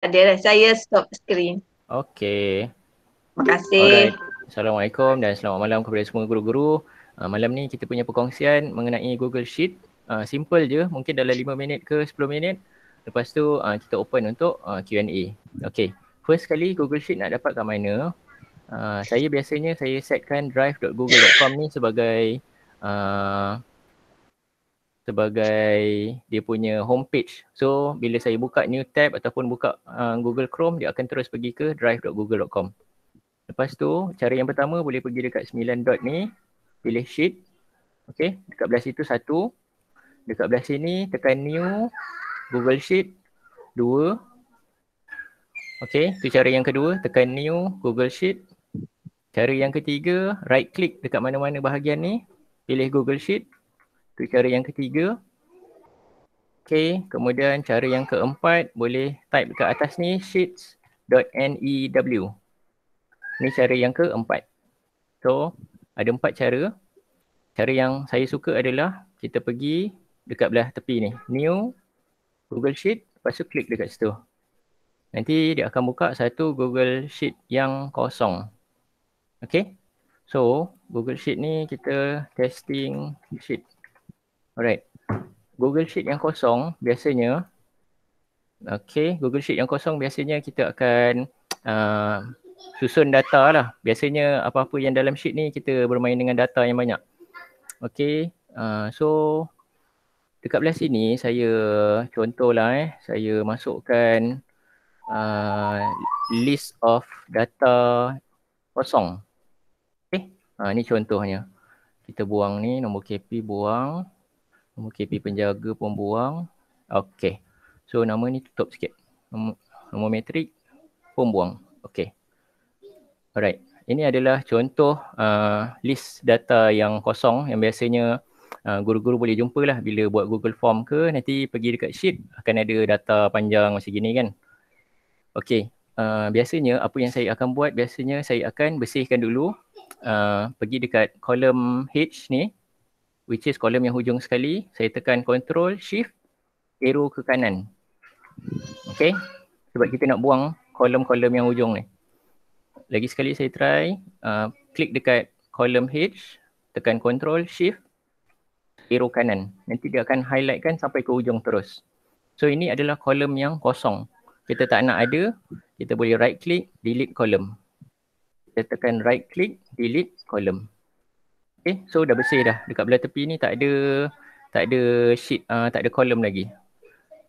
Ada dah. Saya stop screen. Okey. Terima kasih. Alright. Assalamualaikum dan selamat malam kepada semua guru-guru. Malam ni kita punya perkongsian mengenai Google Sheet. Simple je, mungkin dalam 5 minit ke 10 minit. Lepas tu kita open untuk Q&A. Okey. First kali Google Sheet nak dapat kat mana? Saya biasanya saya setkan drive.google.com ni sebagai dia punya homepage. So bila saya buka new tab ataupun buka Google Chrome, dia akan terus pergi ke drive.google.com. Lepas tu cara yang pertama boleh pergi dekat 9 dot ni, pilih sheet. Okey, dekat belah situ satu. Dekat belah sini tekan new Google Sheet 2. Okey, tu cara yang kedua, tekan new Google Sheet. Cara yang ketiga, right click dekat mana-mana bahagian ni, pilih Google Sheet. Tu cara yang ketiga. Okey, kemudian cara yang keempat boleh type dekat atas ni sheets.new. Ni cara yang keempat. So, ada 4 cara. Cara yang saya suka adalah kita pergi dekat belah tepi ni, new Google Sheet, lepas tu klik dekat situ. Nanti dia akan buka satu Google Sheet yang kosong. Okay, so Google Sheet ni kita testing sheet. Alright, Google Sheet yang kosong biasanya, Google Sheet yang kosong biasanya kita akan susun data lah. Biasanya apa-apa yang dalam sheet ni kita bermain dengan data yang banyak. Okay, so dekat belah sini saya contohlah saya masukkan list of data kosong. Okay, ni contohnya. Kita buang ni, nombor KP buang, nombor KP penjaga pun buang. Okay, so nama ni tutup sikit. Nombor metrik pun buang. Okay, alright. Ini adalah contoh list data yang kosong yang biasanya guru-guru boleh jumpa lah bila buat Google Form ke, nanti pergi dekat sheet akan ada data panjang macam gini kan. Okay, biasanya apa yang saya akan buat, biasanya saya akan bersihkan dulu, pergi dekat kolom H ni, which is kolom yang hujung sekali, saya tekan Ctrl Shift arrow ke kanan. Okay, sebab kita nak buang kolom-kolom yang hujung ni. Lagi sekali saya try, klik dekat kolom H, tekan Ctrl Shift arrow kanan. Nanti dia akan highlightkan sampai ke hujung terus. So ini adalah kolom yang kosong. Kita tak nak ada, kita boleh right click, delete kolom. Kita tekan right click, delete kolom. Okay, so dah bersih dah. Dekat belah tepi ni tak ada sheet, tak ada kolom lagi.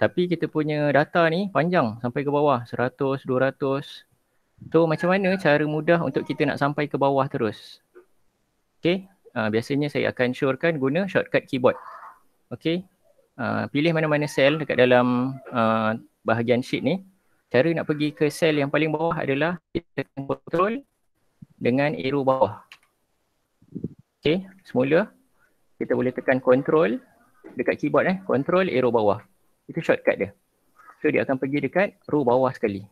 Tapi kita punya data ni panjang sampai ke bawah, 100, 200. So macam mana cara mudah untuk kita nak sampai ke bawah terus? Okay, biasanya saya akan show-kan guna shortcut keyboard. Okay, pilih mana-mana sel dekat dalam bahagian sheet ni. Cara nak pergi ke sel yang paling bawah adalah kita tekan Ctrl dengan arrow bawah. Okay, semula kita boleh tekan Ctrl dekat keyboard Ctrl arrow bawah. Itu shortcut dia. So dia akan pergi dekat row bawah sekali.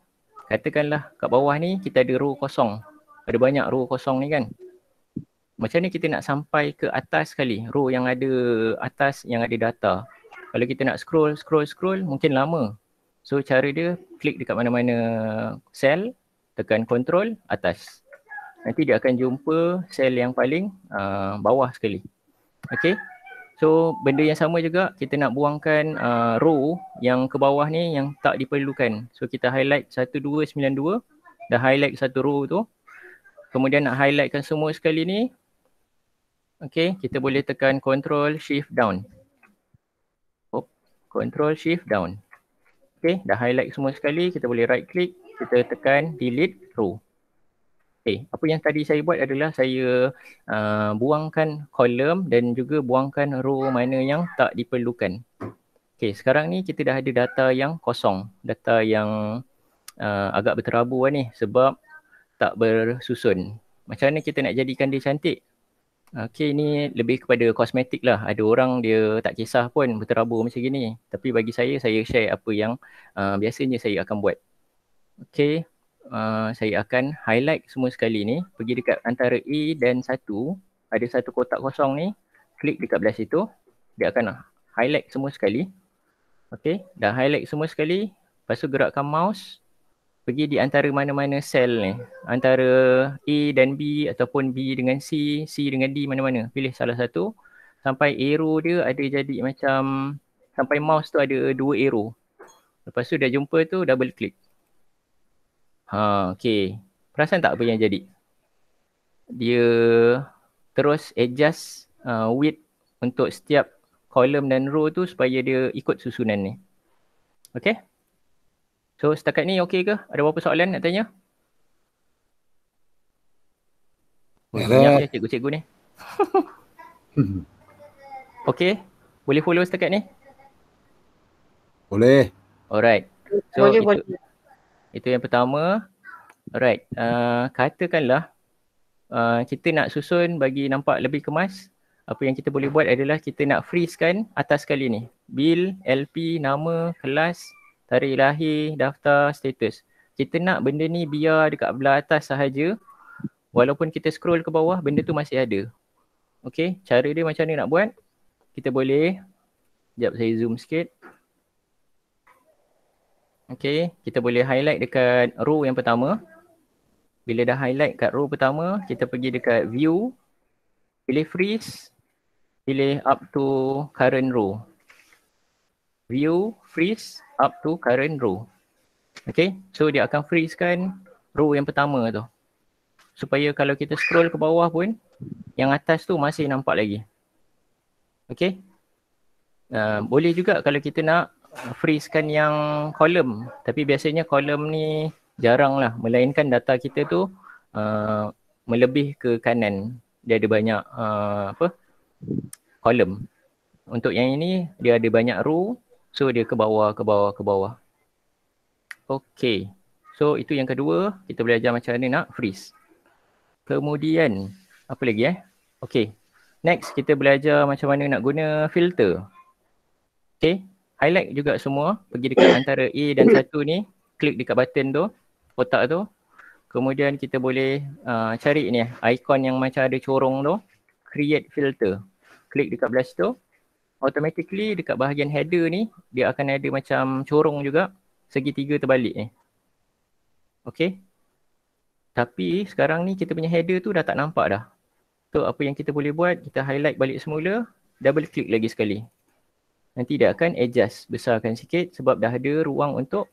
Katakanlah kat bawah ni kita ada row kosong. Ada banyak row kosong ni kan. Macam ni kita nak sampai ke atas sekali, row yang ada atas yang ada data. Kalau kita nak scroll mungkin lama. So cara dia klik dekat mana-mana sel, tekan Ctrl atas. Nanti dia akan jumpa sel yang paling bawah sekali. Okay, so benda yang sama juga kita nak buangkan row yang ke bawah ni yang tak diperlukan. So kita highlight 1292, dah highlight satu row tu. Kemudian nak highlightkan semua sekali ni, okay, kita boleh tekan Ctrl Shift Down. Ctrl Shift Down. Okay, dah highlight semua sekali, kita boleh right click, kita tekan Delete Row. Okay, apa yang tadi saya buat adalah saya buangkan kolom dan juga buangkan row mana yang tak diperlukan. Okay, sekarang ni kita dah ada data yang kosong, data yang agak berterabur ni sebab tak bersusun. Macam mana kita nak jadikan dia cantik? Okay, ni lebih kepada kosmetik lah. Ada orang dia tak kisah pun berterabur macam gini. Tapi bagi saya share apa yang biasanya saya akan buat. Okay, saya akan highlight semua sekali ni. Pergi dekat antara A dan 1, ada satu kotak kosong ni. Klik dekat belah situ. Dia akan highlight semua sekali. Okay, dah highlight semua sekali. Lepas tu gerakkan mouse. pergi di antara mana-mana sel ni. Antara A dan B ataupun B dengan C, C dengan D, mana-mana. Pilih salah satu. Sampai arrow dia ada jadi macam, sampai mouse tu ada 2 arrow. Lepas tu dah jumpa tu, double click. Okay. Perasan tak apa yang jadi? Dia terus adjust width untuk setiap column dan row tu supaya dia ikut susunan ni. Okay? So setakat ni okey ke? Ada berapa soalan nak tanya? Oh, senyap je cikgu-cikgu ni. Okey? Boleh follow setakat ni? Boleh. Alright. So Boleh. itu yang pertama. Alright. Katakanlah kita nak susun bagi nampak lebih kemas. Apa yang kita boleh buat adalah kita nak freeze-kan atas sekali ni. Bil, LP, nama, kelas, tarikh lahir, daftar, status. Kita nak benda ni biar dekat belah atas sahaja. Walaupun kita scroll ke bawah, benda tu masih ada. Okay, cara dia macam ni nak buat. Kita boleh, sekejap saya zoom sikit. Okay, kita boleh highlight dekat row yang pertama. Bila dah highlight kat row pertama, kita pergi dekat view. Pilih freeze. Pilih up to current row. View, freeze, up to current row. Okay, so dia akan freeze kan row yang pertama tu. Supaya kalau kita scroll ke bawah pun, yang atas tu masih nampak lagi. Okay. Boleh juga kalau kita nak freeze-kan yang kolom. Tapi biasanya kolom ni jarang lah. Melainkan data kita tu melebih ke kanan. Dia ada banyak kolom. Untuk yang ini, dia ada banyak row. So dia ke bawah, ke bawah, ke bawah. Okay. So itu yang kedua, kita belajar macam mana nak freeze. Kemudian, apa lagi Okay. Next, kita belajar macam mana nak guna filter. Okay. Highlight juga semua. Pergi dekat antara A dan 1 ni. Klik dekat button tu. Kotak tu. Kemudian kita boleh cari ni ikon yang macam ada corong tu. Create filter. Klik dekat belah situ. Automatically dekat bahagian header ni. Dia akan ada macam corong juga. Segitiga terbalik ni. Okay. Tapi sekarang ni kita punya header tu dah tak nampak dah. So apa yang kita boleh buat, kita highlight balik semula, double click lagi sekali. Nanti dia akan adjust, besarkan sikit sebab dah ada ruang untuk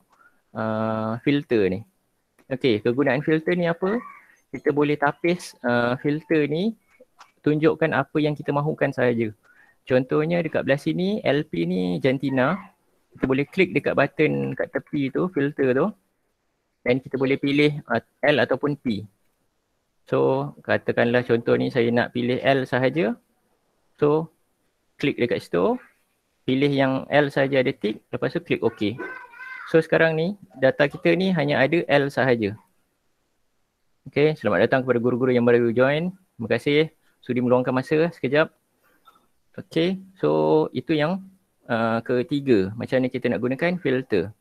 filter ni. Okay, kegunaan filter ni apa? Kita boleh tapis filter ni, tunjukkan apa yang kita mahukan sahaja. Contohnya dekat belah sini, LP ni jantina. Kita boleh klik dekat button kat tepi tu, filter tu. Dan kita boleh pilih L ataupun P. So katakanlah contoh ni saya nak pilih L sahaja. So klik dekat situ. Pilih yang L sahaja ada tick. Lepas tu klik OK. So sekarang ni data kita ni hanya ada L sahaja. Okay, selamat datang kepada guru-guru yang baru join. Terima kasih sudi meluangkan masa sekejap. Okay, so itu yang ketiga. Macam mana kita nak gunakan filter.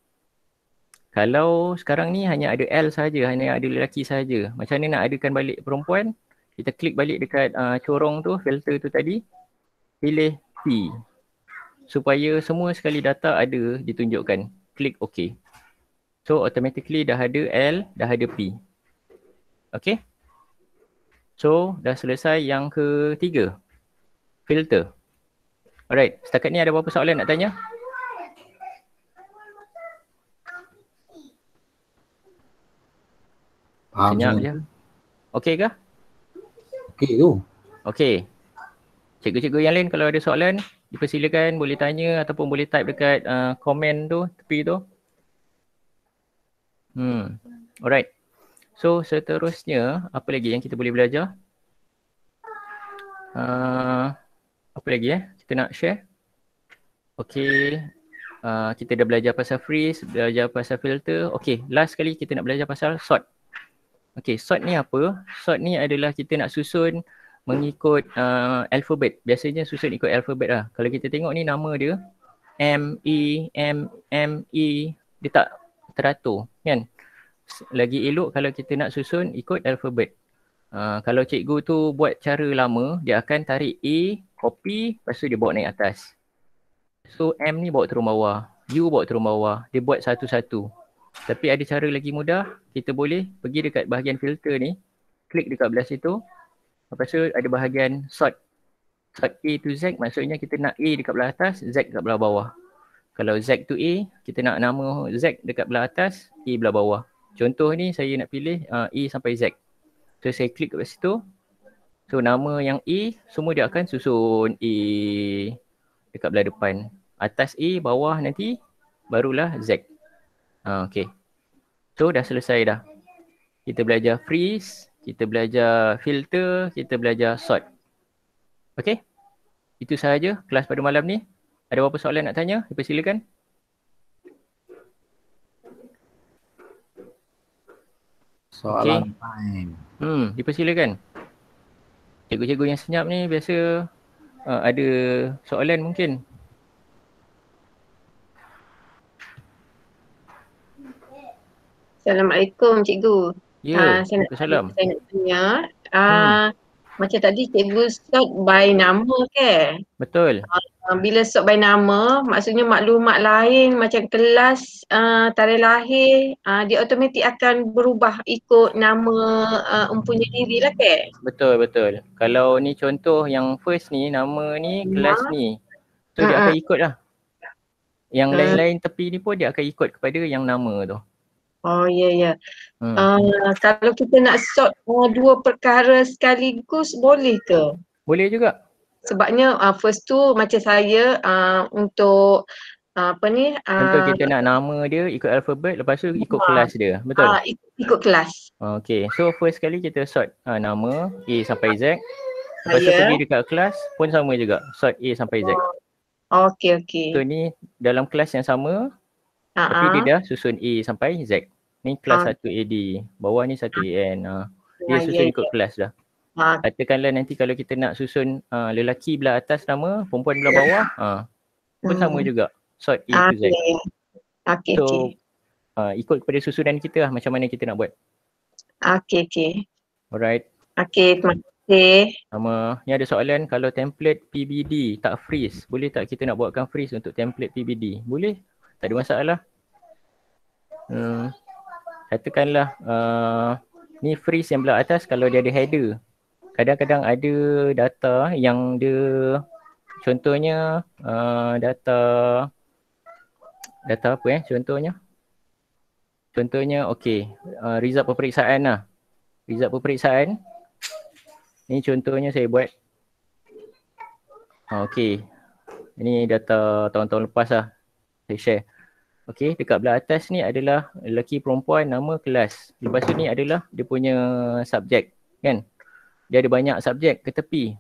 Kalau sekarang ni hanya ada L sahaja, hanya ada lelaki sahaja. Macam mana nak adakan balik perempuan? Kita klik balik dekat corong tu, filter tu tadi. Pilih P. Supaya semua sekali data ada ditunjukkan. Klik OK. So automatically dah ada L, dah ada P. Okay. So dah selesai yang ketiga. Filter. Alright, setakat ni ada berapa soalan nak tanya? Senyap je. Okey ke? Okey tu. Okey. Cikgu-cikgu yang lain kalau ada soalan, dipersilakan boleh tanya ataupun boleh type dekat komen tu, tepi tu. Alright. So seterusnya, apa lagi yang kita boleh belajar? Apa lagi kita nak share? Okey. Kita dah belajar pasal freeze, belajar pasal filter. Okey, last sekali kita nak belajar pasal sort. Okay, sort ni apa? Sort ni adalah kita nak susun mengikut alfabet. Biasanya susun ikut alfabet lah. Kalau kita tengok ni nama dia M, E, M, M, E. Dia tak teratur kan? Lagi elok kalau kita nak susun ikut alfabet. Kalau cikgu tu buat cara lama, dia akan tarik A, copy, lepas tu dia bawa naik atas. So M ni bawa turun bawah, U bawa turun bawah. Dia buat satu-satu. Tapi ada cara lagi mudah. Kita boleh pergi dekat bahagian filter ni. Klik dekat belah situ. Lepas tu ada bahagian sort. Sort A to Z maksudnya kita nak A dekat belah atas, Z dekat belah bawah. Kalau Z to A, kita nak nama Z dekat belah atas, A belah bawah. Contoh ni saya nak pilih A sampai Z. So saya klik kat situ. So nama yang A, semua dia akan susun A dekat belah depan. Atas A, bawah nanti barulah Z. Okay. So dah selesai dah. Kita belajar freeze, kita belajar filter, kita belajar sort. Okay. Itu sahaja kelas pada malam ni. Ada apa-apa soalan nak tanya? Dipersilakan. Soalan time. Dipersilakan. Cikgu-cikgu yang senyap ni biasa ada soalan mungkin. Assalamualaikum cikgu. Ya, Saya nak Waalaikumsalam. tanya. Macam tadi cikgu sort by nama ke? Betul. Bila sort by nama, maksudnya maklumat lain macam kelas, tarikh lahir, dia automatik akan berubah ikut nama empunya diri lah ke? Betul, betul. Kalau ni contoh yang first ni, nama ni, kelas ni. So dia akan ikut lah. Yang lain-lain tepi ni pun dia akan ikut kepada yang nama tu. Oh ya ya. Kalau kita nak sort dua perkara sekaligus boleh ke? Boleh juga. Sebabnya first tu macam saya untuk Contoh kita nak nama dia ikut alfabet, lepas tu ikut kelas dia. Betul? Ikut kelas. Okay, so first kali kita sort nama A sampai Z. Lepas tu pergi dekat kelas pun sama juga. Sort A sampai Z. Okay, okay. So ni dalam kelas yang sama, tapi dia dah susun A sampai Z. Ni kelas 1 AD, bawah ni 1 AN. Dia susun ikut kelas dah. Katakanlah nanti kalau kita nak susun lelaki belah atas nama, perempuan belah bawah, pun sama juga. Sort A to Z. Okay, so, ikut kepada susunan kita lah macam mana kita nak buat. Okay, okay. Alright. Okay, terima kasih. Sama. Ni ada soalan, kalau template PBD tak freeze, boleh tak kita nak buatkan freeze untuk template PBD? Boleh, tak ada masalah. Katakanlah ni freeze yang belah atas kalau dia ada header. Kadang-kadang ada data yang dia contohnya data apa contohnya okey, result peperiksaan lah. Result peperiksaan ni contohnya saya buat. Okey. Ini data tahun-tahun lepas lah saya share. Okey, dekat belah atas ni adalah lelaki perempuan, nama, kelas. Lepas tu ni adalah dia punya subjek kan. Dia ada banyak subjek ke tepi.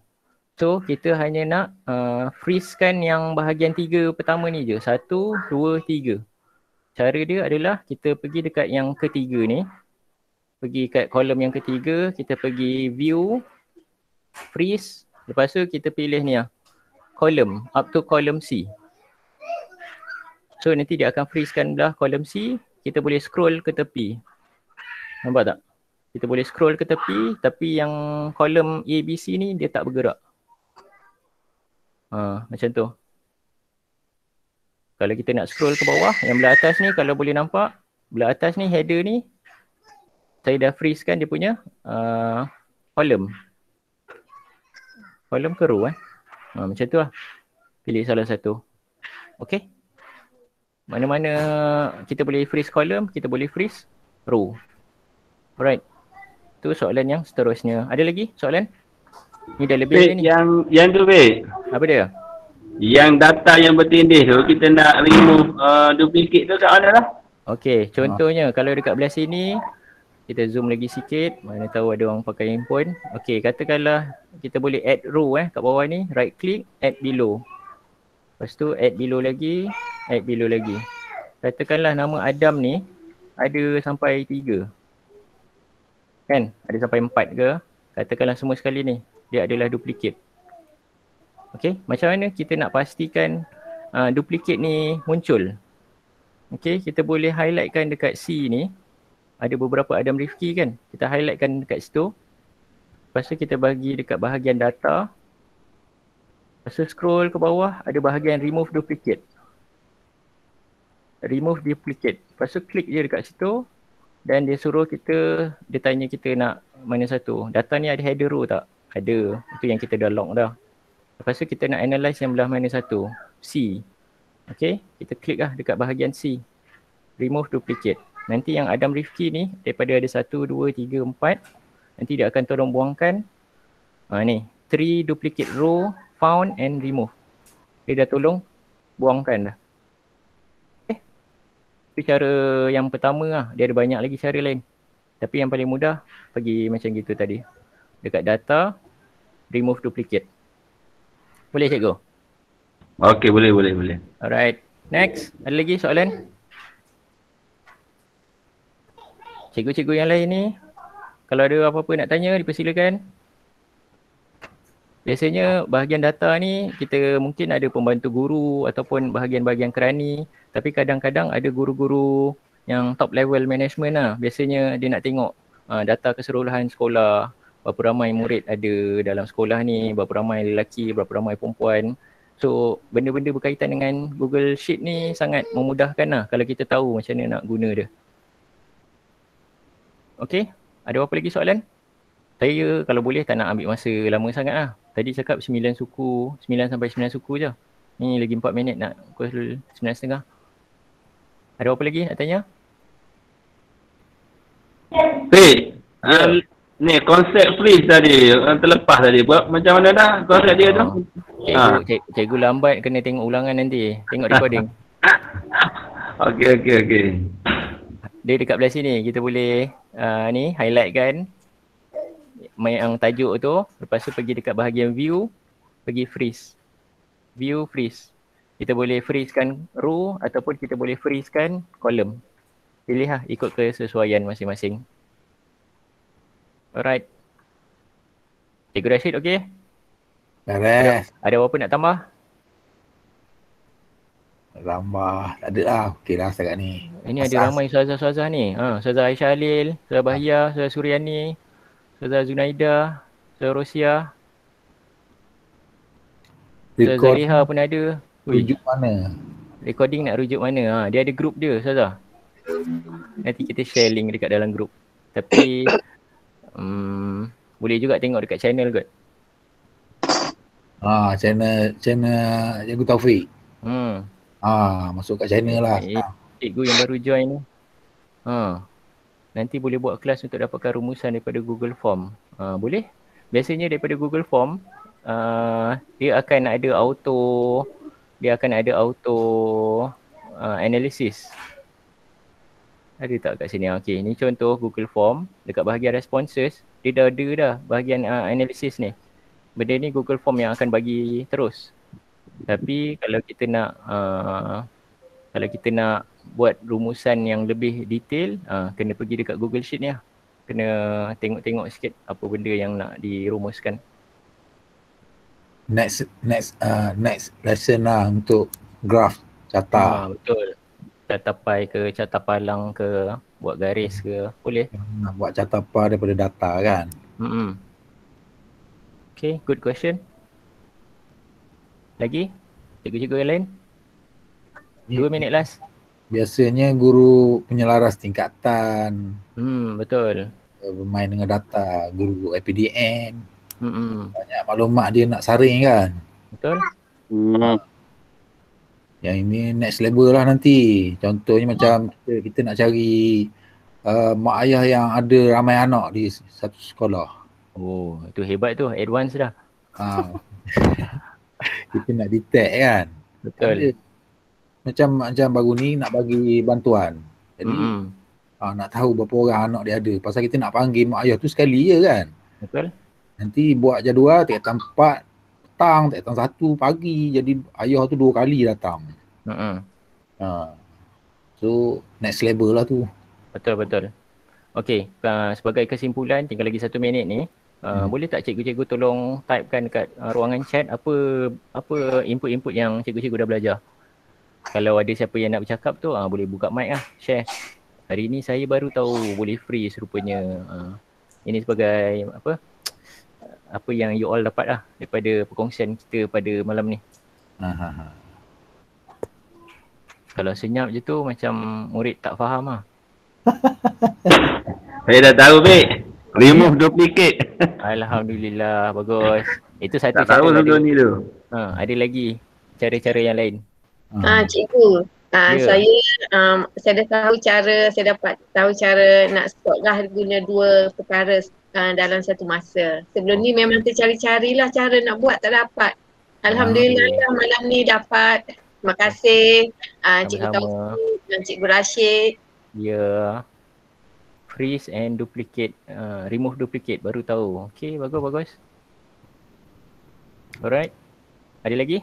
So kita hanya nak freeze-kan yang bahagian 3 pertama ni je. 1, 2, 3. Cara dia adalah kita pergi dekat yang ketiga ni. Pergi kat kolom yang ketiga, kita pergi view, freeze. Lepas tu kita pilih ni lah, kolom, up to kolom C. So nanti dia akan freeze-kan belah kolom C. Kita boleh scroll ke tepi. Nampak tak? Kita boleh scroll ke tepi, tapi yang kolom A, B, C ni dia tak bergerak. Macam tu. Kalau kita nak scroll ke bawah, yang belah atas ni kalau boleh nampak, belah atas ni header ni saya dah freeze-kan dia punya kolom. Kolom ke row macam tu lah. Pilih salah satu. Okay. Mana-mana kita boleh freeze kolom, kita boleh freeze row. Alright. Tu soalan yang seterusnya. Ada lagi soalan? Ni dah lebih ni. Yang tu Bek. Apa dia? Yang data yang bertindih tu kita nak remove duplicate tu kat mana lah? Okey, contohnya kalau dekat belah sini kita zoom lagi sikit, mana tahu ada orang pakai handphone. Okey, katakanlah kita boleh add row kat bawah ni, right click, add below. Lepas tu add below lagi, add below lagi. Katakanlah nama Adam ni ada sampai 3. Kan? Ada sampai 4 ke? Katakanlah semua sekali ni, dia adalah duplicate. Okey, macam mana kita nak pastikan duplicate ni muncul? Okey, kita boleh highlightkan dekat C ni. Ada beberapa Adam Rifki kan? Kita highlightkan dekat situ. Lepas tu kita bagi dekat bahagian data. Lepas tu scroll ke bawah, ada bahagian remove duplicate. remove duplicate. Lepas tu klik je dekat situ dan dia suruh kita, dia tanya kita nak mana satu. Data ni ada header row tak? Ada. Itu yang kita dah lock dah. Lepas tu kita nak analyze yang belah mana satu? C. Okay, kita klik lah dekat bahagian C. Remove duplicate. Nanti yang Adam Rifki ni daripada ada 1, 2, 3, 4, nanti dia akan tolong buangkan ni 3 duplicate row found and remove. Dia dah tolong buangkan dah. Okay. Itu cara yang pertama lah. Dia ada banyak lagi cara lain. Tapi yang paling mudah pergi macam gitu tadi. Dekat data, remove duplicate. Boleh cikgu? Okey, boleh. Alright. Next, ada lagi soalan? Cikgu-cikgu yang lain ni, kalau ada apa-apa nak tanya, dipersilakan. Biasanya bahagian data ni, kita mungkin ada pembantu guru ataupun bahagian-bahagian kerani. Tapi kadang-kadang ada guru-guru yang top level management lah. Biasanya dia nak tengok data keseluruhan sekolah. Berapa ramai murid ada dalam sekolah ni, berapa ramai lelaki, berapa ramai perempuan. So benda-benda berkaitan dengan Google Sheet ni sangat memudahkan lah kalau kita tahu macam mana nak guna dia. Okay, ada apa lagi soalan? Saya kalau boleh tak nak ambil masa lama sangat lah. Tadi cakap 9 sampai 9 suku je. Ni lagi 4 minit nak pukul 9.30. Ada apa lagi nak tanya? Fik, ni konsep freeze tadi, terlepas tadi. Buat macam mana dah konsep dia tu? Cikgu lambat kena tengok ulangan nanti. Tengok recording. Okey. Dia dekat belah sini kita boleh ni highlight kan yang tajuk tu. Lepas tu pergi dekat bahagian view, pergi freeze. View freeze. Kita boleh freezekan row ataupun kita boleh freezekan column. Pilih lah ikut kesesuaian masing-masing. Alright. Cikgu Rashid okey? Beres. Ada apa-apa nak tambah? Tambah. Tak ada lah. Okey lah setakat ni. Ini ada ramai ustazah-ustazah ni. Ustazah Aisyah Halil, Ustazah Bahia, Ustazah Suryani, Ustazah Zunaida, Ustazah Rosia, Ustazah Zaliha pun ada. Rujuk mana? Recording nak rujuk mana? Dia ada group dia Ustazah. Nanti kita share link dekat dalam group. Tapi boleh juga tengok dekat channel kot. Channel Cikgu Taufik. Masuk kat channel lah. Cikgu yang baru join ni. Nanti boleh buat kelas untuk dapatkan rumusan daripada Google Form. Boleh? Biasanya daripada Google Form, dia akan ada auto analysis. Ada tak kat sini? Okey, ni contoh Google Form. Dekat bahagian responses, dia dah ada dah bahagian analysis ni. Benda ni Google Form yang akan bagi terus. Tapi kalau kita nak buat rumusan yang lebih detail, kena pergi dekat Google Sheet ni lah. Kena tengok-tengok sikit apa benda yang nak dirumuskan. Next lesson lah untuk graph carta. Betul. Carta pie ke, carta palang ke, buat garis ke, boleh. Buat carta pie daripada data kan. Okay, good question. Lagi? Cikgu-cikgu yang lain? 2 minit last. Biasanya guru penyelaras tingkatan. Betul. Bermain dengan data, guru APDN. Banyak maklumat dia nak saring kan. Betul. Yang ini next level lah nanti. Contohnya macam kita nak cari mak ayah yang ada ramai anak di satu sekolah. Oh, itu hebat tu, advance dah. Kita nak detect kan. Betul. Macam baru ni nak bagi bantuan. Jadi nak tahu berapa orang anak dia ada. Pasal kita nak panggil mak ayah tu sekali je kan. Betul. Nanti buat jadual tiap-tiap 4 petang, tiap-tiap 1 pagi. Jadi ayah tu 2 kali datang. So next level lah tu. Betul. Okey, sebagai kesimpulan tinggal lagi 1 minit ni. Boleh tak cikgu-cikgu tolong typekan dekat ruangan chat apa input-input yang cikgu-cikgu dah belajar. Kalau ada siapa yang nak bercakap tu boleh buka mic lah, share. Hari ni saya baru tahu boleh freeze rupanya. Ini sebagai apa yang you all dapat lah daripada perkongsian kita pada malam ni. Kalau senyap je tu macam murid tak faham lah. Saya dah tahu, Bek. Remove duplicate. Alhamdulillah, bagus. Itu satu Tak tahu cara sebelum ada. ni tu. Ada lagi cara-cara yang lain. Cikgu, Ya. saya dah tahu saya dapat tahu cara nak stop lah guna dua perkara dalam satu masa. Sebelum ni memang tercari-carilah cara nak buat, tak dapat. Alhamdulillah lah malam ni dapat. Terima kasih Cikgu Sama-sama. Taufik dan Cikgu Rashid. Ya. Freeze and duplicate. Remove duplicate baru tahu. Okay, bagus. Alright. Ada lagi?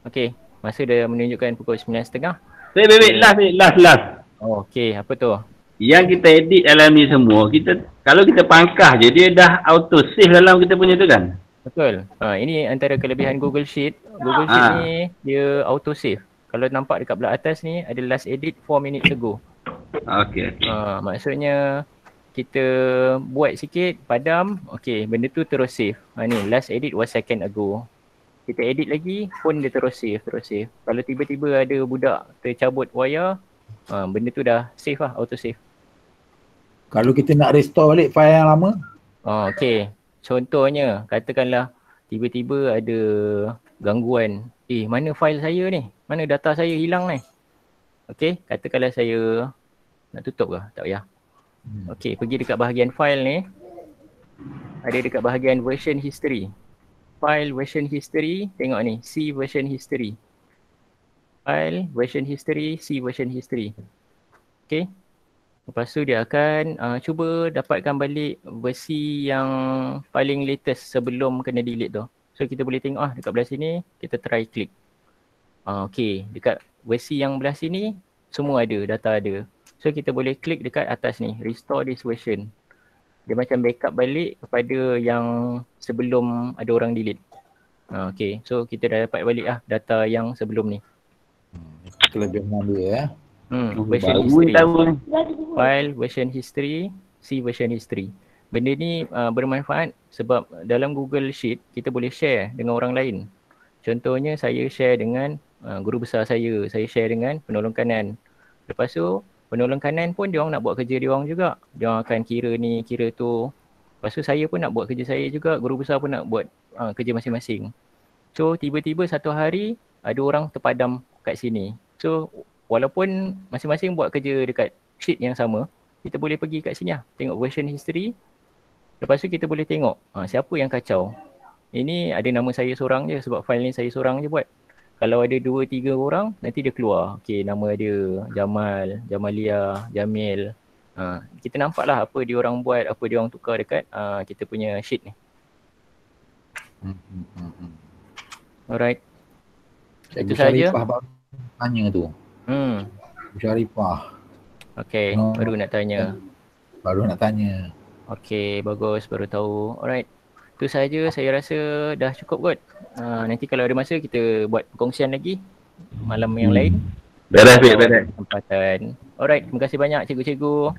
Okay. Masa dah menunjukkan pukul 9.30. Bek, last. Oh, okay. Apa tu? Yang kita edit dalam ni semua, kalau kita pangkah je, dia dah auto save dalam kita punya tu kan? Betul. Ini antara kelebihan Google Sheet. Google Sheet ni dia auto save. Kalau nampak dekat belah atas ni ada last edit 4 minutes ago. Okay. Maksudnya kita buat sikit, padam, okay, benda tu terus save. Ni last edit was second ago. Kita edit lagi pun dia terus save. Kalau tiba-tiba ada budak tercabut wayar, benda tu dah save lah, auto save. Kalau kita nak restore balik file yang lama, Okay. Contohnya, katakanlah tiba-tiba ada gangguan. Mana file saya ni? Mana data saya hilang ni? Okay, katakanlah saya nak tutup ke? Tak payah. Okay, pergi dekat bahagian file ni. Ada dekat bahagian version history. File version history, tengok ni, see version history. File version history, see version history. Okay. Lepas tu dia akan cuba dapatkan balik versi yang paling latest sebelum kena delete tu. So kita boleh tengok dekat belah sini, kita try klik. Okay, dekat versi yang belah sini semua ada, data ada. So kita boleh klik dekat atas ni, restore this version. Dia macam backup balik kepada yang sebelum ada orang delete. Okay, so kita dah dapat balik data yang sebelum ni. kelebihan dia Version Baru history. tahu ni. File version history, see version history. Benda ni bermanfaat sebab dalam Google Sheet kita boleh share dengan orang lain. Contohnya saya share dengan guru besar saya share dengan penolong kanan. Lepas tu penolong kanan pun dia orang nak buat kerja dia orang juga. Dia orang akan kira ni, kira tu. Lepas tu saya pun nak buat kerja saya juga, guru besar pun nak buat kerja masing-masing. So tiba-tiba satu hari ada orang terpadam kat sini. So walaupun masing-masing buat kerja dekat sheet yang sama, kita boleh pergi kat sini tengok version history. Lepas tu kita boleh tengok siapa yang kacau. Ini ada nama saya seorang je sebab file ni saya seorang je buat. Kalau ada 2-3 orang nanti dia keluar. Okay, nama dia Jamal, Jamalia, Jamil. Kita nampak lah apa dia orang buat, apa dia orang tukar dekat kita punya sheet ni. Alright. Itu saja. Tanya tu. Syarifah. Okay, baru nak tanya. Okay, bagus, baru tahu. Alright. Itu saja, saya rasa dah cukup kot. Nanti kalau ada masa kita buat perkongsian lagi malam yang lain. Beres. Kesempatan. Alright, terima kasih banyak cikgu-cikgu.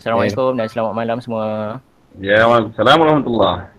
Assalamualaikum dan selamat malam semua. Ya, Waalaikumsalam warahmatullahi.